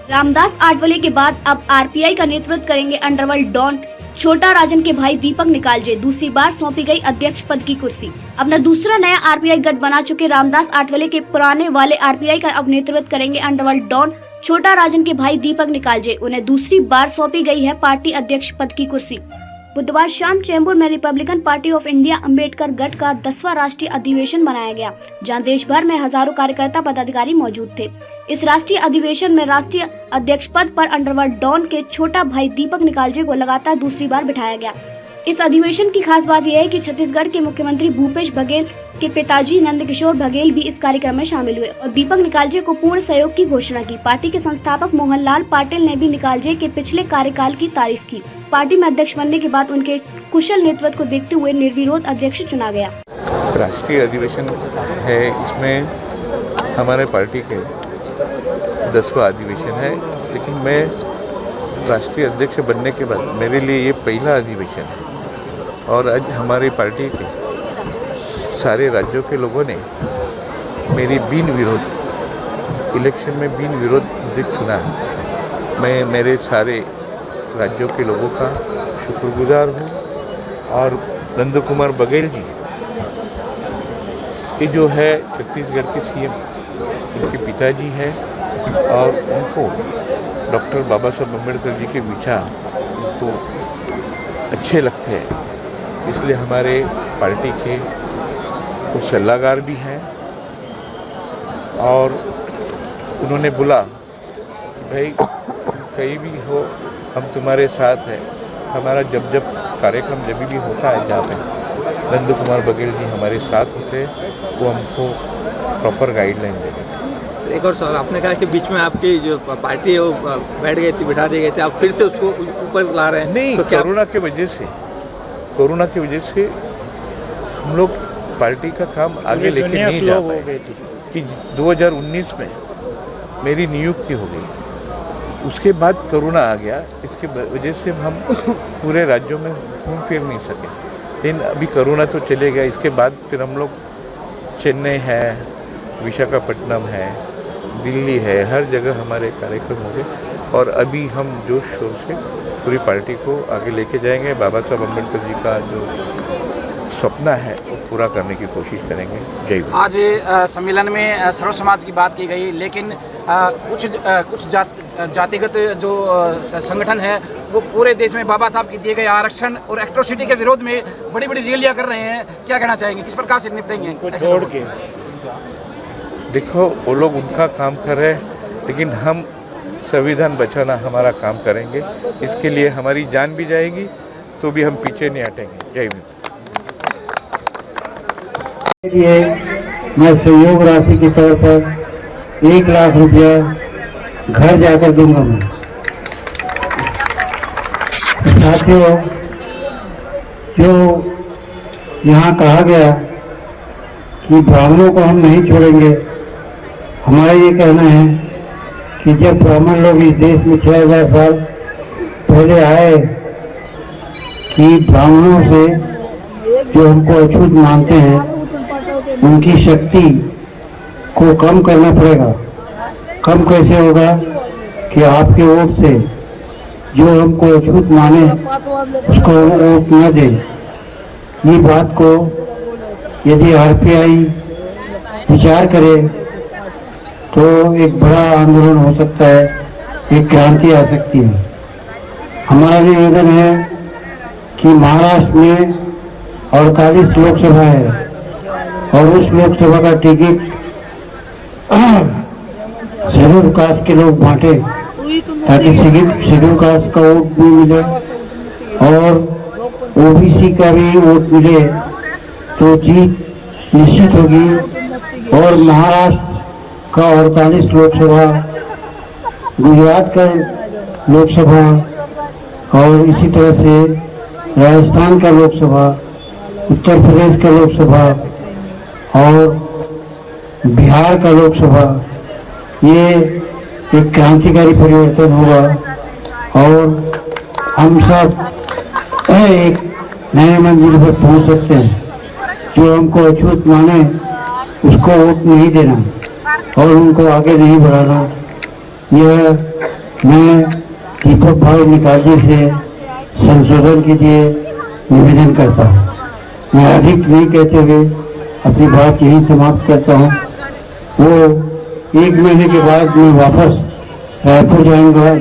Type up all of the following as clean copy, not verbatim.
रामदास आठवले के बाद अब आरपीआई का नेतृत्व करेंगे अंडरवर्ल्ड डॉन छोटा राजन के भाई दीपक निकालजे। दूसरी बार सौंपी गई अध्यक्ष पद की कुर्सी। अपना दूसरा नया आरपीआई गठ बना चुके रामदास आठवले के पुराने वाले आरपीआई का अब नेतृत्व करेंगे अंडरवर्ल्ड डॉन छोटा राजन के भाई दीपक निकालजे। उन्हें दूसरी बार सौंपी गई है पार्टी अध्यक्ष पद की कुर्सी। बुधवार शाम चेंबूर में republican party of India Ambedkar गठ का 10वां राष्ट्रीय अधिवेशन मनाया गया, जहां देश भर में हजारों कार्यकर्ता पदाधिकारी मौजूद थे। इस राष्ट्रीय अधिवेशन में राष्ट्रीय अध्यक्ष पद पर अंडरवर्ल्ड डॉन के छोटा भाई दीपक निकालजे को लगातार दूसरी बार बिठाया गया। इस अधिवेशन की खास बात यह है कि छत्तीसगढ़ के मुख्यमंत्री भूपेश बघेल के पिताजी नंदकिशोर बघेल भी इस कार्यक्रम में शामिल हुए और दीपक निकालजे को पूर्ण सहयोग की घोषणा की। पार्टी के संस्थापक मोहनलाल पाटिल ने भी निकालजे के पिछले कार्यकाल की तारीफ की। पार्टी में अध्यक्ष बनने के बाद उनके कुशल नेतृत्व को देखते हुए निर्विरोध अध्यक्ष चुना गया। राष्ट्रीय अधिवेशन है, इसमें हमारे पार्टी के 10वां अधिवेशन है, लेकिन मैं राष्ट्रीय अध्यक्ष बनने के बाद मेरे लिए ये पहला अधिवेशन है और आज हमारी पार्टी के सारे राज्यों के लोगों ने मेरी बिन विरोध इलेक्शन में बिन विरोध मुझे चुना है। मैं मेरे सारे राज्यों के लोगों का शुक्रगुजार हूँ और नंद कुमार बघेल जी ये जो है छत्तीसगढ़ के सीएम, उनके पिताजी हैं और उनको डॉक्टर बाबा साहब अम्बेडकर जी के विचार उनको अच्छे लगते हैं, इसलिए हमारे पार्टी के कुछ सलाहकार भी हैं और उन्होंने बोला भाई कहीं भी हो हम तुम्हारे साथ हैं। हमारा जब कार्यक्रम जब भी होता है जहाँ पे नंद कुमार बघेल जी हमारे साथ होते हैं, वो हमको प्रॉपर गाइडलाइन देते हैं। एक और सवाल, आपने कहा कि बीच में आपकी जो पार्टी है वो बैठ गई थी, बिठा दी गई थी, आप फिर से उसको ऊपर ला रहे हैं? नहीं, तो कोरोना की वजह से हम लोग पार्टी का काम आगे लेके नहीं जा पाए कि 2019 में मेरी नियुक्ति हो गई, उसके बाद कोरोना आ गया, इसके वजह से हम पूरे राज्यों में घूम फिर नहीं सके। लेकिन अभी कोरोना तो चले गया, इसके बाद फिर हम लोग चेन्नई है, विशाखापट्टनम है, दिल्ली है, हर जगह हमारे कार्यक्रम हो गए और अभी हम जोश शोर से पूरी पार्टी को आगे लेके जाएंगे। बाबा साहब अम्बेडकर जी का जो सपना है वो पूरा करने की कोशिश करेंगे। जय हिंद। आज सम्मेलन में सर्व समाज की बात की गई, लेकिन कुछ जातिगत जो संगठन है वो पूरे देश में बाबा साहब के दिए गए आरक्षण और एट्रोसिटी के विरोध में बड़ी बड़ी रैलियां कर रहे हैं। क्या कहना चाहेंगे, किस प्रकार से निपटेंगे? छोड़ के देखो, वो लोग उनका काम कर रहे हैं, लेकिन हम संविधान बचाना हमारा काम करेंगे। इसके लिए हमारी जान भी जाएगी तो भी हम पीछे नहीं हटेंगे। जय हिंद। लिए मैं सहयोग राशि के तौर पर 1 लाख रुपया घर जाकर दूंगा। मैं साथियों, जो यहाँ कहा गया कि ब्राह्मणों को हम नहीं छोड़ेंगे, हमारा ये कहना है कि जब ब्राह्मण लोग इस देश में 6000 साल पहले आए कि ब्राह्मणों से जो हमको अछूत मानते हैं उनकी शक्ति को कम करना पड़ेगा। कम कैसे होगा कि आपके वोट से जो हमको अछूत माने उसको वोट न दें। ये बात को यदि आरपीआई विचार करे तो एक बड़ा आंदोलन हो सकता है, एक क्रांति आ सकती है। हमारा निवेदन है कि महाराष्ट्र में 48 लोकसभा है और उस लोकसभा का टिकट शेड्यूल कास्ट के लोग बांटे ताकि शेड्यूल कास्ट का वोट भी मिले और ओबीसी का भी वोट मिले तो जीत निश्चित होगी। और महाराष्ट्र का 48 लोकसभा, गुजरात का लोकसभा और इसी तरह से राजस्थान का लोकसभा, उत्तर प्रदेश का लोकसभा और बिहार का लोकसभा, ये एक क्रांतिकारी परिवर्तन होगा और हम सब एक नए मंजिल पर पहुंच सकते हैं। जो हमको अछूत माने उसको वोट नहीं देना और उनको आगे नहीं बढ़ाना, यह मैं दीपक भाई निकालजी से संशोधन के लिए निवेदन करता हूँ। मैं अधिक नहीं कहते हुए अपनी बात यहीं समाप्त करता हूँ। वो 1 महीने के बाद मैं वापस रायपुर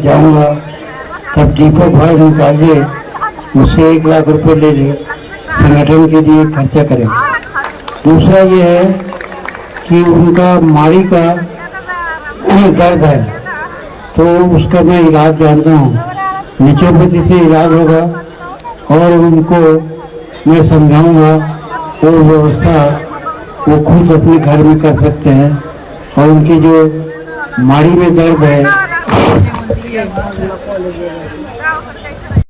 जाऊंगा तब दीपक भाई निकालजी मुझसे 1 लाख रुपए ले ले संगठन के लिए खर्चा करें। दूसरा ये है कि उनका माड़ी का दर्द है तो उसका मैं इलाज जानता हूँ, नेचुरोपैथी से इलाज होगा और उनको मैं समझाऊंगा वो व्यवस्था वो खुद अपने घर में कर सकते हैं। और उनकी जो माड़ी में दर्द है